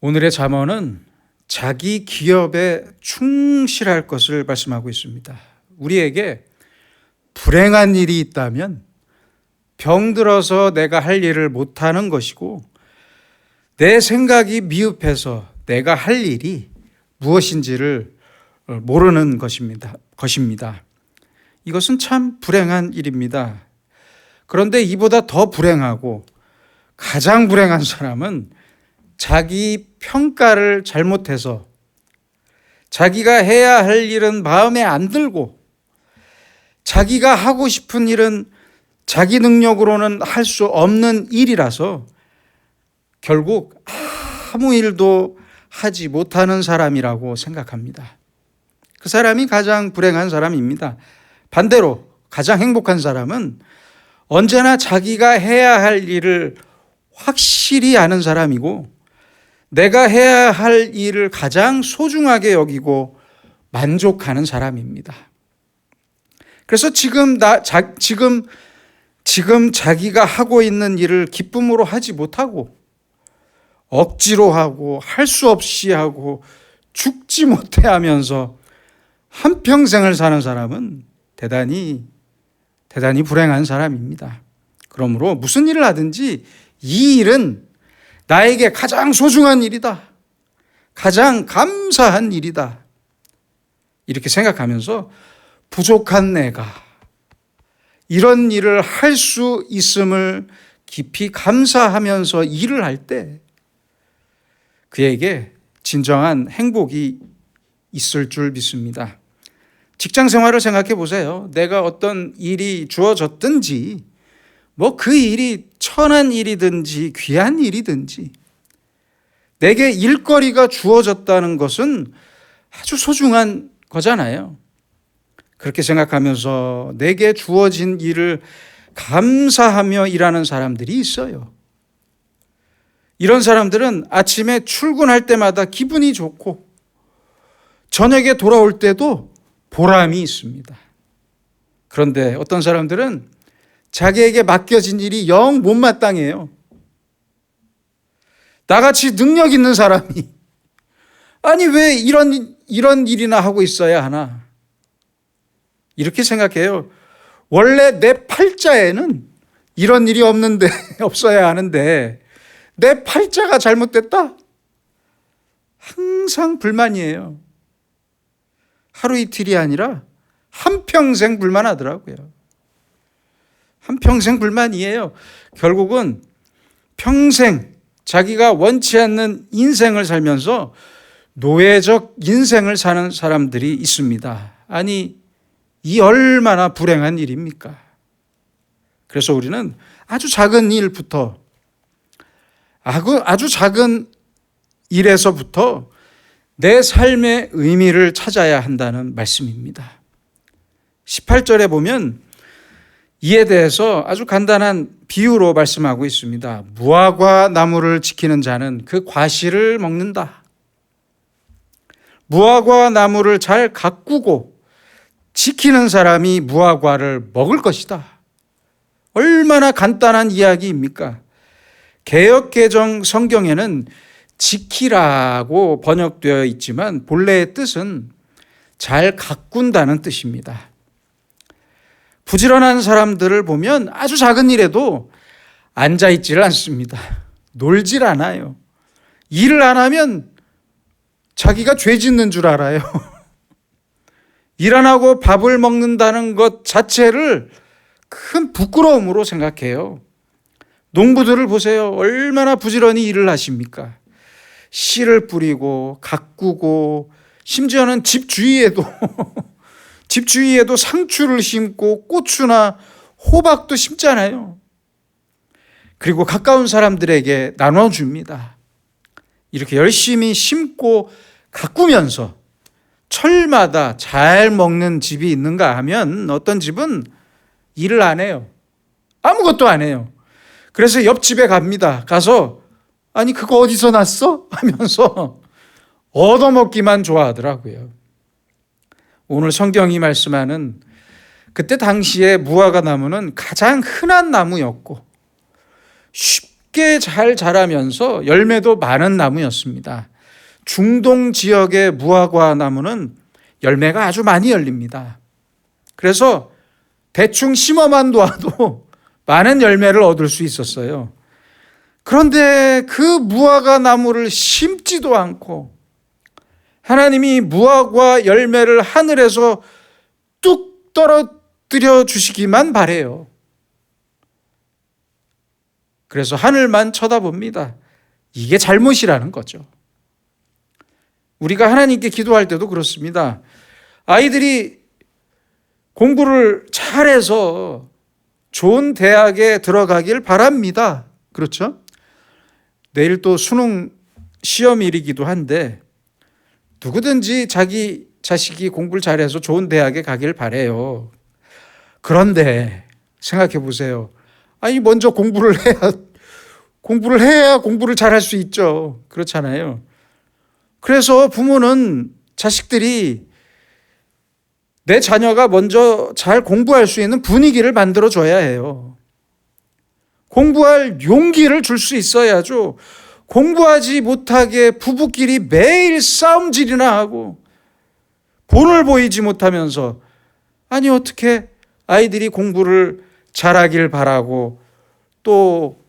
오늘의 잠언은 자기 기업에 충실할 것을 말씀하고 있습니다. 우리에게 불행한 일이 있다면 병들어서 내가 할 일을 못하는 것이고, 내 생각이 미흡해서 내가 할 일이 무엇인지를 모르는 것입니다. 이것은 참 불행한 일입니다. 그런데 이보다 더 불행하고 가장 불행한 사람은 자기 평가를 잘못해서 자기가 해야 할 일은 마음에 안 들고, 자기가 하고 싶은 일은 자기 능력으로는 할 수 없는 일이라서 결국 아무 일도 하지 못하는 사람이라고 생각합니다. 그 사람이 가장 불행한 사람입니다. 반대로 가장 행복한 사람은 언제나 자기가 해야 할 일을 확실히 아는 사람이고, 내가 해야 할 일을 가장 소중하게 여기고 만족하는 사람입니다. 그래서 지금 자기가 하고 있는 일을 기쁨으로 하지 못하고 억지로 하고 할 수 없이 하고 죽지 못해 하면서 한평생을 사는 사람은 대단히 불행한 사람입니다. 그러므로 무슨 일을 하든지 이 일은 나에게 가장 소중한 일이다, 가장 감사한 일이다, 이렇게 생각하면서 부족한 내가 이런 일을 할 수 있음을 깊이 감사하면서 일을 할 때 그에게 진정한 행복이 있을 줄 믿습니다. 직장 생활을 생각해 보세요. 내가 어떤 일이 주어졌든지, 그 일이 천한 일이든지 귀한 일이든지 내게 일거리가 주어졌다는 것은 아주 소중한 거잖아요. 그렇게 생각하면서 내게 주어진 일을 감사하며 일하는 사람들이 있어요. 이런 사람들은 아침에 출근할 때마다 기분이 좋고 저녁에 돌아올 때도 보람이 있습니다. 그런데 어떤 사람들은 자기에게 맡겨진 일이 영 못마땅해요. 나같이 능력 있는 사람이 아니 왜 이런 일이나 하고 있어야 하나, 이렇게 생각해요. 원래 내 팔자에는 이런 일이 없어야 하는데 내 팔자가 잘못됐다? 항상 불만이에요. 하루 이틀이 아니라 한평생 불만하더라고요. 한평생 불만이에요. 결국은 평생 자기가 원치 않는 인생을 살면서 노예적 인생을 사는 사람들이 있습니다. 아니, 이 얼마나 불행한 일입니까? 그래서 우리는 아주 작은 일부터, 아주 작은 일에서부터 내 삶의 의미를 찾아야 한다는 말씀입니다. 18절에 보면 이에 대해서 아주 간단한 비유로 말씀하고 있습니다. 무화과 나무를 지키는 자는 그 과실을 먹는다. 무화과 나무를 잘 가꾸고 지키는 사람이 무화과를 먹을 것이다. 얼마나 간단한 이야기입니까? 개역개정 성경에는 지키라고 번역되어 있지만 본래의 뜻은 잘 가꾼다는 뜻입니다. 부지런한 사람들을 보면 아주 작은 일에도 앉아있지를 않습니다. 놀질 않아요. 일을 안 하면 자기가 죄 짓는 줄 알아요. 일 안 하고 밥을 먹는다는 것 자체를 큰 부끄러움으로 생각해요. 농부들을 보세요. 얼마나 부지런히 일을 하십니까? 씨를 뿌리고 가꾸고, 심지어는 집 주위에도 상추를 심고 고추나 호박도 심잖아요. 그리고 가까운 사람들에게 나눠줍니다. 이렇게 열심히 심고 가꾸면서 철마다 잘 먹는 집이 있는가 하면 어떤 집은 일을 안 해요. 아무것도 안 해요. 그래서 옆집에 갑니다. 가서 아니 그거 어디서 났어? 하면서 얻어먹기만 좋아하더라고요. 오늘 성경이 말씀하는 그때 당시에 무화과 나무는 가장 흔한 나무였고 쉽게 잘 자라면서 열매도 많은 나무였습니다. 중동 지역의 무화과 나무는 열매가 아주 많이 열립니다. 그래서 대충 심어만 놓아도 많은 열매를 얻을 수 있었어요. 그런데 그 무화과 나무를 심지도 않고 하나님이 무화과 열매를 하늘에서 뚝 떨어뜨려 주시기만 바래요. 그래서 하늘만 쳐다봅니다. 이게 잘못이라는 거죠. 우리가 하나님께 기도할 때도 그렇습니다. 아이들이 공부를 잘해서 좋은 대학에 들어가길 바랍니다. 그렇죠? 내일 또 수능 시험일이기도 한데 누구든지 자기 자식이 공부를 잘해서 좋은 대학에 가길 바래요. 그런데 생각해 보세요. 아니 먼저 공부를 해야 공부를 잘할 수 있죠. 그렇잖아요. 그래서 부모는 자식들이 내 자녀가 먼저 잘 공부할 수 있는 분위기를 만들어 줘야 해요. 공부할 용기를 줄 수 있어야죠. 공부하지 못하게 부부끼리 매일 싸움질이나 하고 본을 보이지 못하면서 아니 어떻게 아이들이 공부를 잘하길 바라고 또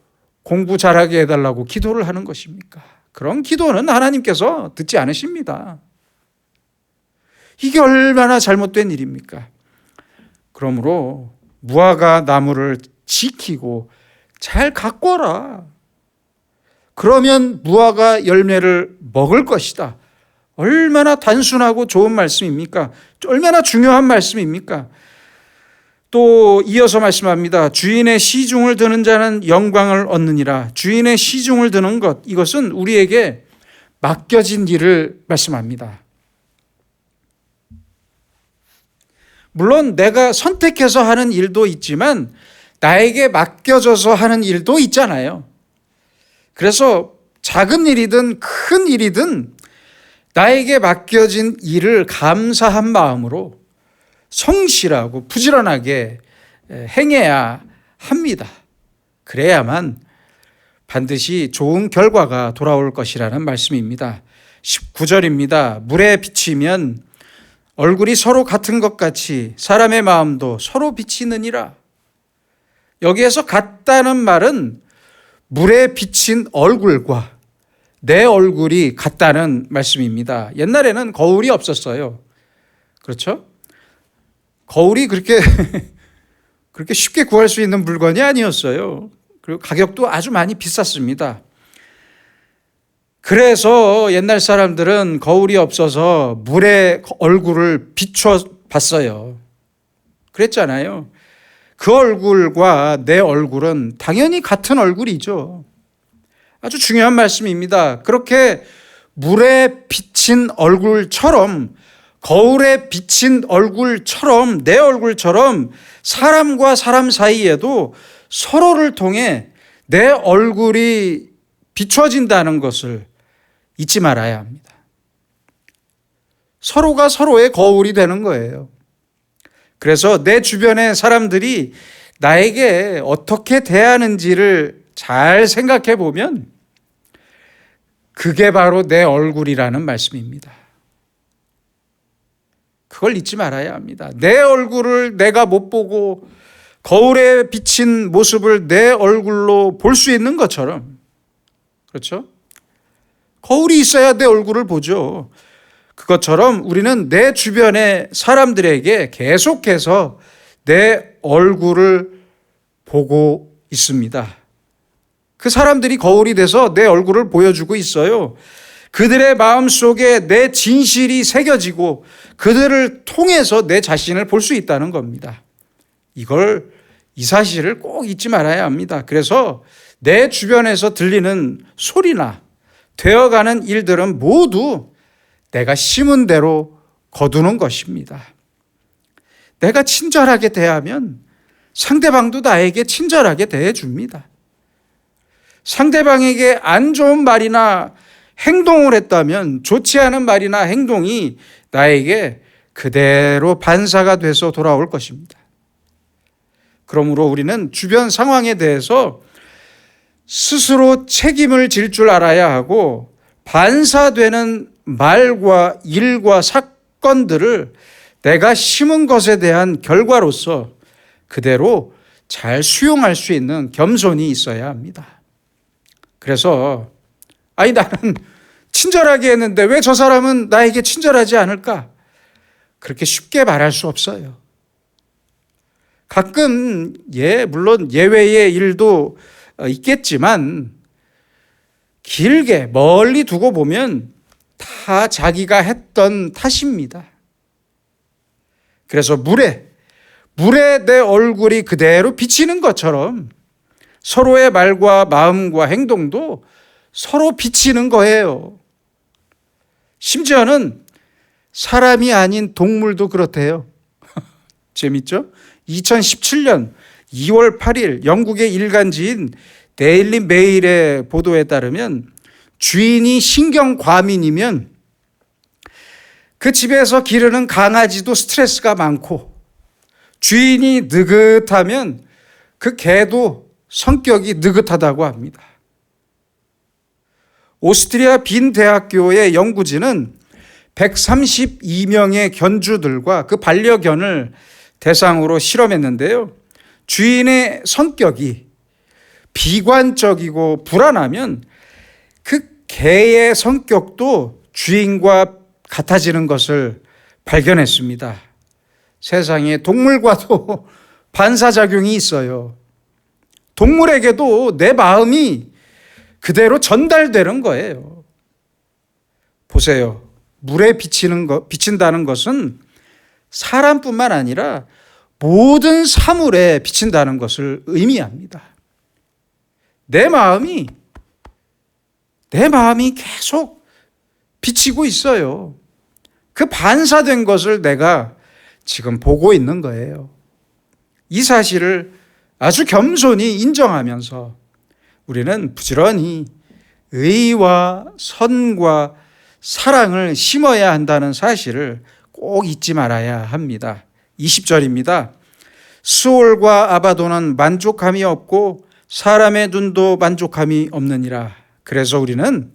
공부 잘하게 해달라고 기도를 하는 것입니까? 그런 기도는 하나님께서 듣지 않으십니다. 이게 얼마나 잘못된 일입니까? 그러므로 무화과 나무를 지키고 잘 가꿔라. 그러면 무화과 열매를 먹을 것이다. 얼마나 단순하고 좋은 말씀입니까? 얼마나 중요한 말씀입니까? 또 이어서 말씀합니다. 주인의 시중을 드는 자는 영광을 얻느니라. 주인의 시중을 드는 것, 이것은 우리에게 맡겨진 일을 말씀합니다. 물론 내가 선택해서 하는 일도 있지만 나에게 맡겨져서 하는 일도 있잖아요. 그래서 작은 일이든 큰 일이든 나에게 맡겨진 일을 감사한 마음으로 성실하고 부지런하게 행해야 합니다. 그래야만 반드시 좋은 결과가 돌아올 것이라는 말씀입니다. 19절입니다. 물에 비치면 얼굴이 서로 같은 것 같이 사람의 마음도 서로 비치느니라. 여기에서 같다는 말은 물에 비친 얼굴과 내 얼굴이 같다는 말씀입니다. 옛날에는 거울이 없었어요. 그렇죠? 거울이 그렇게 쉽게 구할 수 있는 물건이 아니었어요. 그리고 가격도 아주 많이 비쌌습니다. 그래서 옛날 사람들은 거울이 없어서 물에 얼굴을 비춰 봤어요. 그랬잖아요. 그 얼굴과 내 얼굴은 당연히 같은 얼굴이죠. 아주 중요한 말씀입니다. 그렇게 물에 비친 얼굴처럼, 거울에 비친 얼굴처럼, 내 얼굴처럼 사람과 사람 사이에도 서로를 통해 내 얼굴이 비춰진다는 것을 잊지 말아야 합니다. 서로가 서로의 거울이 되는 거예요. 그래서 내 주변의 사람들이 나에게 어떻게 대하는지를 잘 생각해 보면 그게 바로 내 얼굴이라는 말씀입니다. 그걸 잊지 말아야 합니다. 내 얼굴을 내가 못 보고 거울에 비친 모습을 내 얼굴로 볼 수 있는 것처럼, 그렇죠? 거울이 있어야 내 얼굴을 보죠. 그것처럼 우리는 내 주변의 사람들에게 계속해서 내 얼굴을 보고 있습니다. 그 사람들이 거울이 돼서 내 얼굴을 보여주고 있어요. 그들의 마음속에 내 진실이 새겨지고 그들을 통해서 내 자신을 볼 수 있다는 겁니다. 이 사실을 꼭 잊지 말아야 합니다. 그래서 내 주변에서 들리는 소리나 되어가는 일들은 모두 내가 심은 대로 거두는 것입니다. 내가 친절하게 대하면 상대방도 나에게 친절하게 대해줍니다. 상대방에게 안 좋은 말이나 행동을 했다면 좋지 않은 말이나 행동이 나에게 그대로 반사가 돼서 돌아올 것입니다. 그러므로 우리는 주변 상황에 대해서 스스로 책임을 질 줄 알아야 하고 반사되는 말과 일과 사건들을 내가 심은 것에 대한 결과로서 그대로 잘 수용할 수 있는 겸손이 있어야 합니다. 그래서 나는 친절하게 했는데 왜 저 사람은 나에게 친절하지 않을까? 그렇게 쉽게 말할 수 없어요. 가끔 물론 예외의 일도 있겠지만 길게 멀리 두고 보면 다 자기가 했던 탓입니다. 그래서 물에 내 얼굴이 그대로 비치는 것처럼 서로의 말과 마음과 행동도 서로 비치는 거예요. 심지어는 사람이 아닌 동물도 그렇대요. 재밌죠? 2017년 2월 8일 영국의 일간지인 데일리 메일의 보도에 따르면 주인이 신경과민이면 그 집에서 기르는 강아지도 스트레스가 많고 주인이 느긋하면 그 개도 성격이 느긋하다고 합니다. 오스트리아 빈 대학교의 연구진은 132명의 견주들과 그 반려견을 대상으로 실험했는데요. 주인의 성격이 비관적이고 불안하면 그 개의 성격도 주인과 같아지는 것을 발견했습니다. 세상에 동물과도 반사작용이 있어요. 동물에게도 내 마음이 그대로 전달되는 거예요. 보세요. 물에 비친다는 것은 사람뿐만 아니라 모든 사물에 비친다는 것을 의미합니다. 내 마음이 계속 비치고 있어요. 그 반사된 것을 내가 지금 보고 있는 거예요. 이 사실을 아주 겸손히 인정하면서 우리는 부지런히 의와 선과 사랑을 심어야 한다는 사실을 꼭 잊지 말아야 합니다. 20절입니다. 스올과 아바도는 만족함이 없고 사람의 눈도 만족함이 없느니라. 그래서 우리는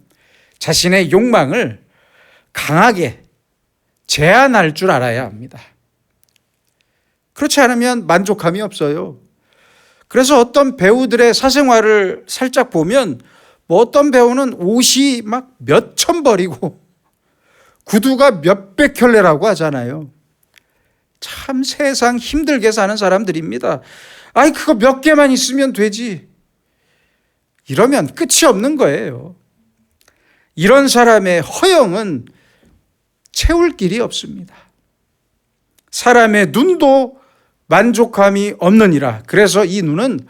자신의 욕망을 강하게 제한할 줄 알아야 합니다. 그렇지 않으면 만족함이 없어요. 그래서 어떤 배우들의 사생활을 살짝 보면 어떤 배우는 옷이 막 몇천 벌이고 구두가 몇백 켤레라고 하잖아요. 참 세상 힘들게 사는 사람들입니다. 그거 몇 개만 있으면 되지. 이러면 끝이 없는 거예요. 이런 사람의 허영은 채울 길이 없습니다. 사람의 눈도 만족함이 없느니라. 그래서 이 눈은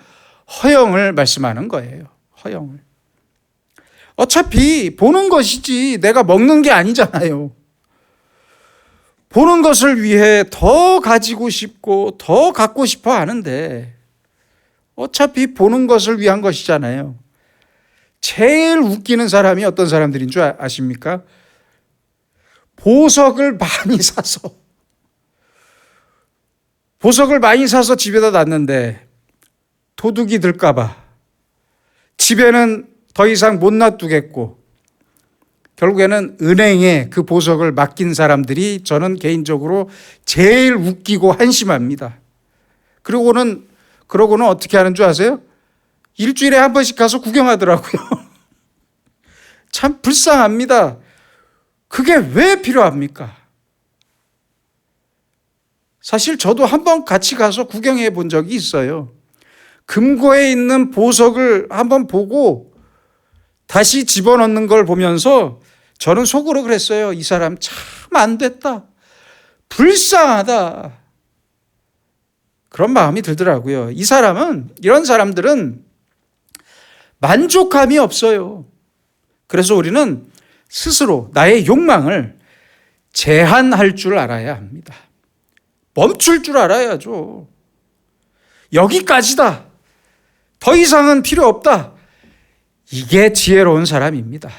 허영을 말씀하는 거예요. 허영을. 어차피 보는 것이지 내가 먹는 게 아니잖아요. 보는 것을 위해 더 가지고 싶고 더 갖고 싶어 하는데 어차피 보는 것을 위한 것이잖아요. 제일 웃기는 사람이 어떤 사람들인 줄 아십니까? 보석을 많이 사서 집에다 놨는데 도둑이 들까 봐 집에는 더 이상 못 놔두겠고 결국에는 은행에 그 보석을 맡긴 사람들이 저는 개인적으로 제일 웃기고 한심합니다. 그러고는 어떻게 하는 줄 아세요? 일주일에 한 번씩 가서 구경하더라고요. 참 불쌍합니다. 그게 왜 필요합니까? 사실 저도 한 번 같이 가서 구경해 본 적이 있어요. 금고에 있는 보석을 한번 보고 다시 집어넣는 걸 보면서 저는 속으로 그랬어요. 이 사람 참 안 됐다. 불쌍하다. 그런 마음이 들더라고요. 이런 사람들은 만족감이 없어요. 그래서 우리는 스스로 나의 욕망을 제한할 줄 알아야 합니다. 멈출 줄 알아야죠. 여기까지다. 더 이상은 필요 없다. 이게 지혜로운 사람입니다.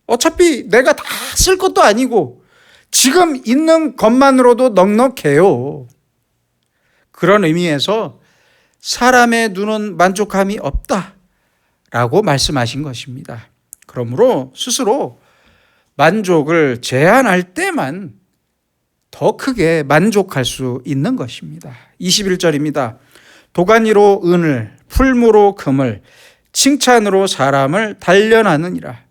어차피 내가 다 쓸 것도 아니고 지금 있는 것만으로도 넉넉해요. 그런 의미에서 사람의 눈은 만족함이 없다. 라고 말씀하신 것입니다. 그러므로 스스로 만족을 제한할 때만 더 크게 만족할 수 있는 것입니다. 21절입니다. 도가니로 은을, 풀무로 금을, 칭찬으로 사람을 단련하느니라.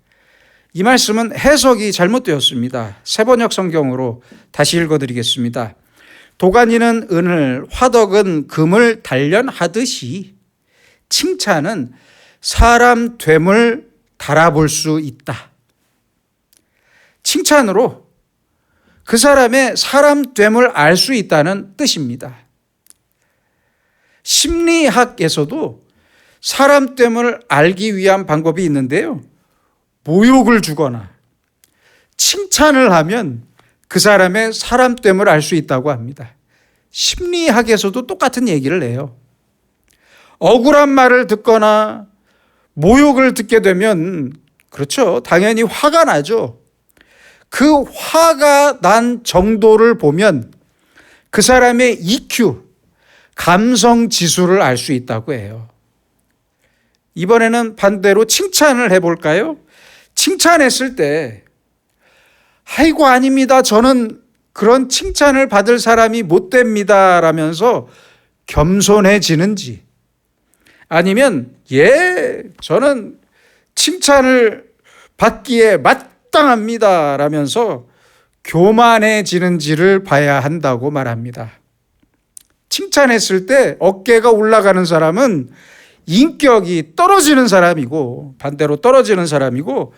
이 말씀은 해석이 잘못되었습니다. 새번역 성경으로 다시 읽어드리겠습니다. 도가니는 은을, 화덕은 금을 단련하듯이 칭찬은 사람 됨을 달아볼 수 있다. 칭찬으로 그 사람의 사람 됨을 알 수 있다는 뜻입니다. 심리학에서도 사람 됨을 알기 위한 방법이 있는데요. 모욕을 주거나 칭찬을 하면 그 사람의 사람 됨을 알 수 있다고 합니다. 심리학에서도 똑같은 얘기를 해요. 억울한 말을 듣거나 모욕을 듣게 되면 그렇죠. 당연히 화가 나죠. 그 화가 난 정도를 보면 그 사람의 EQ, 감성 지수를 알 수 있다고 해요. 이번에는 반대로 칭찬을 해볼까요? 칭찬했을 때 아이고 아닙니다. 저는 그런 칭찬을 받을 사람이 못 됩니다. 라면서 겸손해지는지 아니면 저는 칭찬을 받기에 마땅합니다. 라면서 교만해지는지를 봐야 한다고 말합니다. 칭찬했을 때 어깨가 올라가는 사람은 인격이 떨어지는 사람이고 반대로 떨어지는 사람이고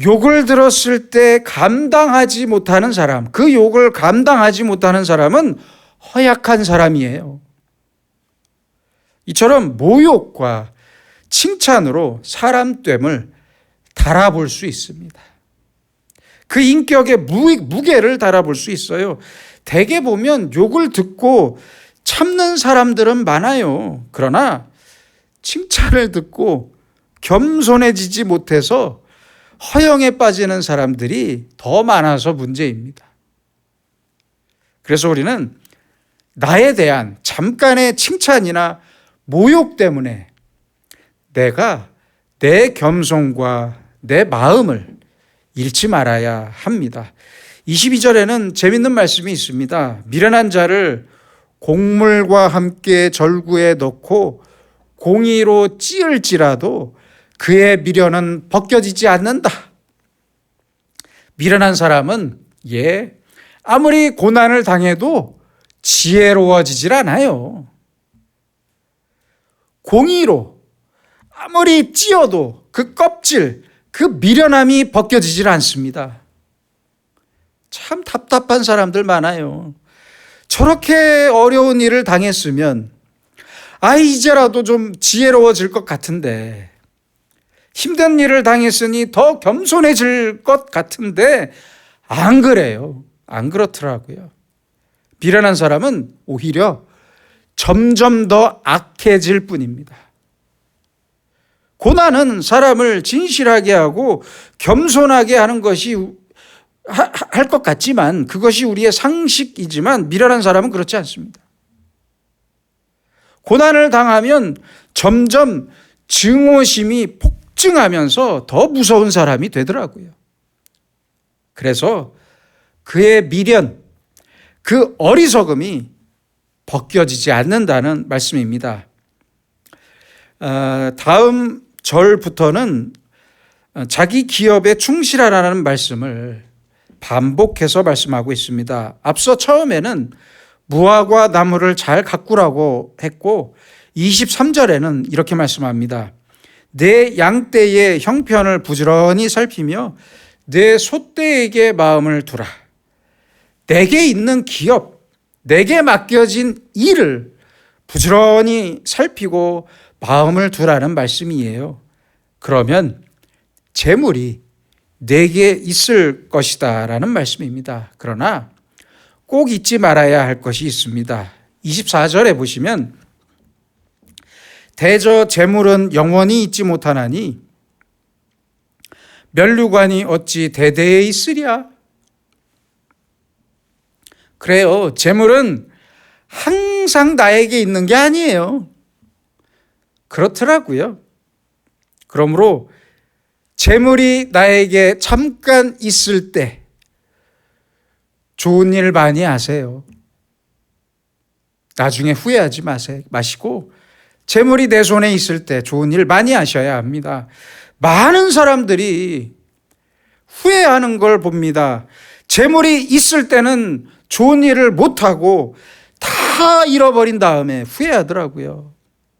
욕을 들었을 때 감당하지 못하는 사람, 그 욕을 감당하지 못하는 사람은 허약한 사람이에요. 이처럼 모욕과 칭찬으로 사람됨을 달아볼 수 있습니다. 그 인격의 무게를 달아볼 수 있어요. 대개 보면 욕을 듣고 참는 사람들은 많아요. 그러나 칭찬을 듣고 겸손해지지 못해서 허영에 빠지는 사람들이 더 많아서 문제입니다. 그래서 우리는 나에 대한 잠깐의 칭찬이나 모욕 때문에 내가 내 겸손과 내 마음을 잃지 말아야 합니다. 22절에는 재밌는 말씀이 있습니다. 미련한 자를 곡물과 함께 절구에 넣고 공의로 찌을지라도 그의 미련은 벗겨지지 않는다. 미련한 사람은 아무리 고난을 당해도 지혜로워지질 않아요. 공의로 아무리 찌어도 그 껍질, 그 미련함이 벗겨지질 않습니다. 참 답답한 사람들 많아요. 저렇게 어려운 일을 당했으면 이제라도 좀 지혜로워질 것 같은데, 힘든 일을 당했으니 더 겸손해질 것 같은데 안 그래요. 안 그렇더라고요. 미련한 사람은 오히려 점점 더 악해질 뿐입니다. 고난은 사람을 진실하게 하고 겸손하게 하는 것이 할 것 같지만 그것이 우리의 상식이지만 미련한 사람은 그렇지 않습니다. 고난을 당하면 점점 증오심이 폭증하면서 더 무서운 사람이 되더라고요. 그래서 그의 미련, 그 어리석음이 벗겨지지 않는다는 말씀입니다. 다음 절부터는 자기 기업에 충실하라는 말씀을 반복해서 말씀하고 있습니다. 앞서 처음에는 무화과 나무를 잘 가꾸라고 했고 23절에는 이렇게 말씀합니다. 내 양떼의 형편을 부지런히 살피며 내 소떼에게 마음을 두라. 내게 있는 기업, 내게 맡겨진 일을 부지런히 살피고 마음을 두라는 말씀이에요. 그러면 재물이 내게 있을 것이다 라는 말씀입니다. 그러나 꼭 잊지 말아야 할 것이 있습니다. 24절에 보시면 대저 재물은 영원히 있지 못하나니 면류관이 어찌 대대에 있으랴. 그래요. 재물은 항상 나에게 있는 게 아니에요. 그렇더라고요. 그러므로 재물이 나에게 잠깐 있을 때 좋은 일 많이 하세요. 나중에 후회하지 마시고 재물이 내 손에 있을 때 좋은 일 많이 하셔야 합니다. 많은 사람들이 후회하는 걸 봅니다. 재물이 있을 때는 좋은 일을 못하고 다 잃어버린 다음에 후회하더라고요.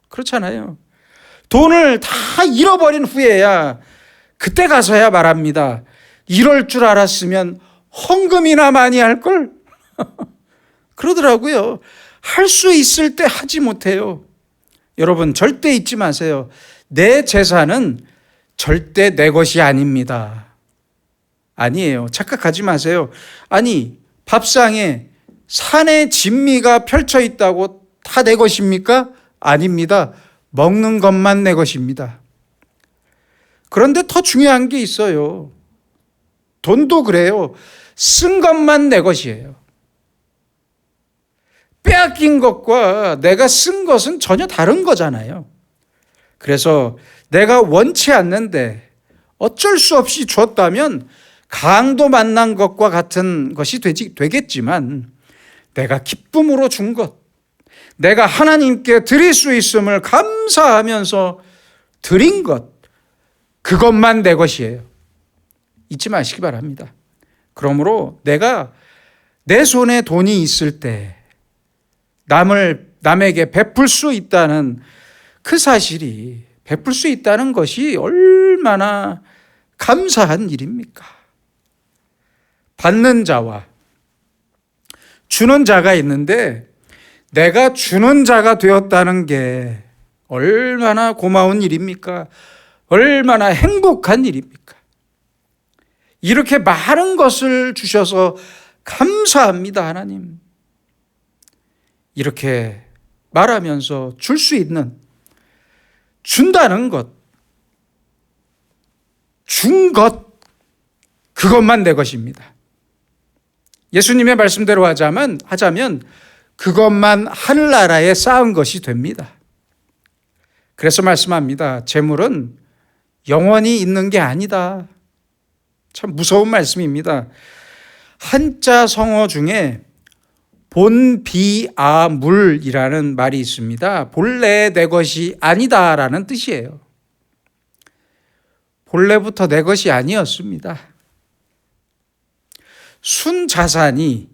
그렇잖아요. 돈을 다 잃어버린 후에야 그때 가서야 말합니다. 이럴 줄 알았으면 헌금이나 많이 할걸? 그러더라고요. 할 수 있을 때 하지 못해요. 여러분 절대 잊지 마세요. 내 재산은 절대 내 것이 아닙니다. 아니에요. 착각하지 마세요. 아니 밥상에 산의 진미가 펼쳐 있다고 다 내 것입니까? 아닙니다. 먹는 것만 내 것입니다. 그런데 더 중요한 게 있어요. 돈도 그래요. 쓴 것만 내 것이에요. 빼앗긴 것과 내가 쓴 것은 전혀 다른 거잖아요. 그래서 내가 원치 않는데 어쩔 수 없이 줬다면 강도 만난 것과 같은 것이 되겠지만 내가 기쁨으로 준 것, 내가 하나님께 드릴 수 있음을 감사하면서 드린 것, 그것만 내 것이에요. 잊지 마시기 바랍니다. 그러므로 내가 내 손에 돈이 있을 때 남에게 베풀 수 있다는 그 사실이, 베풀 수 있다는 것이 얼마나 감사한 일입니까? 받는 자와 주는 자가 있는데 내가 주는 자가 되었다는 게 얼마나 고마운 일입니까? 얼마나 행복한 일입니까? 이렇게 많은 것을 주셔서 감사합니다, 하나님. 이렇게 말하면서 줄 수 있는, 준다는 것, 준 것, 그것만 내 것입니다. 예수님의 말씀대로 하자면 그것만 하늘나라에 쌓은 것이 됩니다. 그래서 말씀합니다. 재물은 영원히 있는 게 아니다. 참 무서운 말씀입니다. 한자 성어 중에 본비아물이라는 말이 있습니다. 본래 내 것이 아니다라는 뜻이에요. 본래부터 내 것이 아니었습니다. 순자산이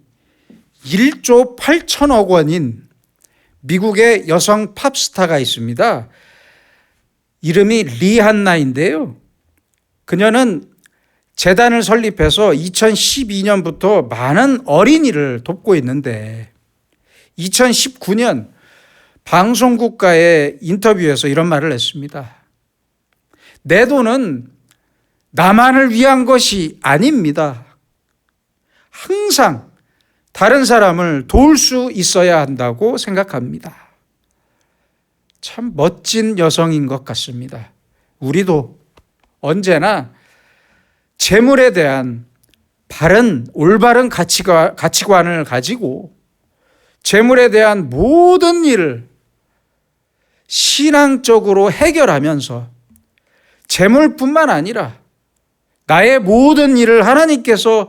1조 8천억 원인 미국의 여성 팝스타가 있습니다. 이름이 리한나인데요. 그녀는 재단을 설립해서 2012년부터 많은 어린이를 돕고 있는데 2019년 방송국과의 인터뷰에서 이런 말을 했습니다. 내 돈은 나만을 위한 것이 아닙니다. 항상 다른 사람을 도울 수 있어야 한다고 생각합니다. 참 멋진 여성인 것 같습니다. 우리도 언제나 재물에 대한 올바른 가치관을 가지고 재물에 대한 모든 일을 신앙적으로 해결하면서 재물뿐만 아니라 나의 모든 일을 하나님께서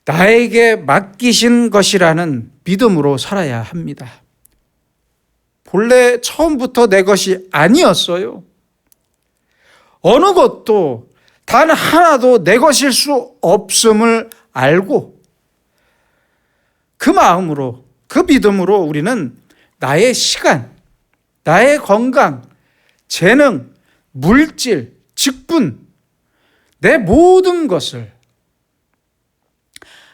나에게 맡기신 것이라는 믿음으로 살아야 합니다. 본래 처음부터 내 것이 아니었어요. 어느 것도 단 하나도 내 것일 수 없음을 알고 그 마음으로, 그 믿음으로 우리는 나의 시간, 나의 건강, 재능, 물질, 직분, 내 모든 것을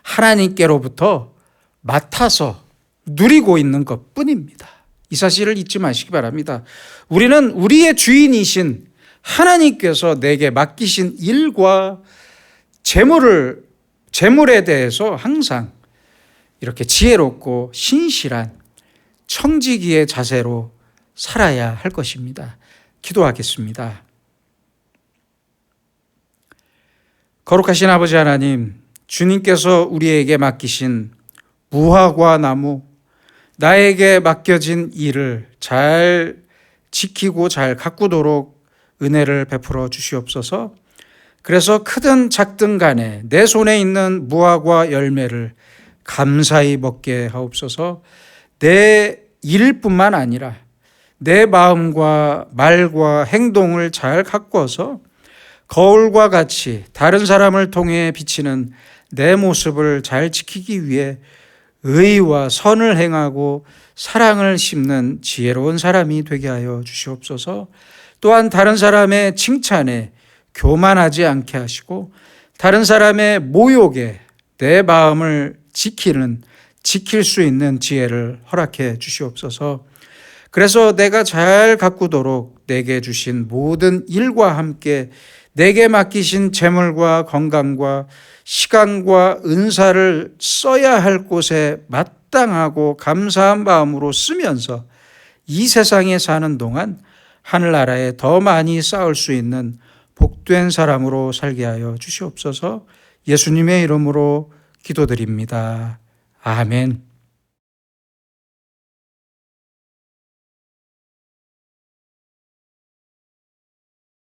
하나님께로부터 맡아서 누리고 있는 것 뿐입니다. 이 사실을 잊지 마시기 바랍니다. 우리는 우리의 주인이신 하나님께서 내게 맡기신 일과 재물에 대해서 항상 이렇게 지혜롭고 신실한 청지기의 자세로 살아야 할 것입니다. 기도하겠습니다. 거룩하신 아버지 하나님, 주님께서 우리에게 맡기신 무화과 나무, 나에게 맡겨진 일을 잘 지키고 잘 가꾸도록 은혜를 베풀어 주시옵소서. 그래서 크든 작든 간에 내 손에 있는 무화과 열매를 감사히 먹게 하옵소서. 내 일뿐만 아니라 내 마음과 말과 행동을 잘 가꾸어서 거울과 같이 다른 사람을 통해 비치는 내 모습을 잘 지키기 위해 의와 선을 행하고 사랑을 심는 지혜로운 사람이 되게 하여 주시옵소서. 또한 다른 사람의 칭찬에 교만하지 않게 하시고 다른 사람의 모욕에 내 마음을 지킬 수 있는 지혜를 허락해 주시옵소서. 그래서 내가 잘 가꾸도록 내게 주신 모든 일과 함께 내게 맡기신 재물과 건강과 시간과 은사를 써야 할 곳에 마땅하고 감사한 마음으로 쓰면서 이 세상에 사는 동안 하늘나라에 더 많이 쌓을 수 있는 복된 사람으로 살게 하여 주시옵소서. 예수님의 이름으로 기도드립니다. 아멘.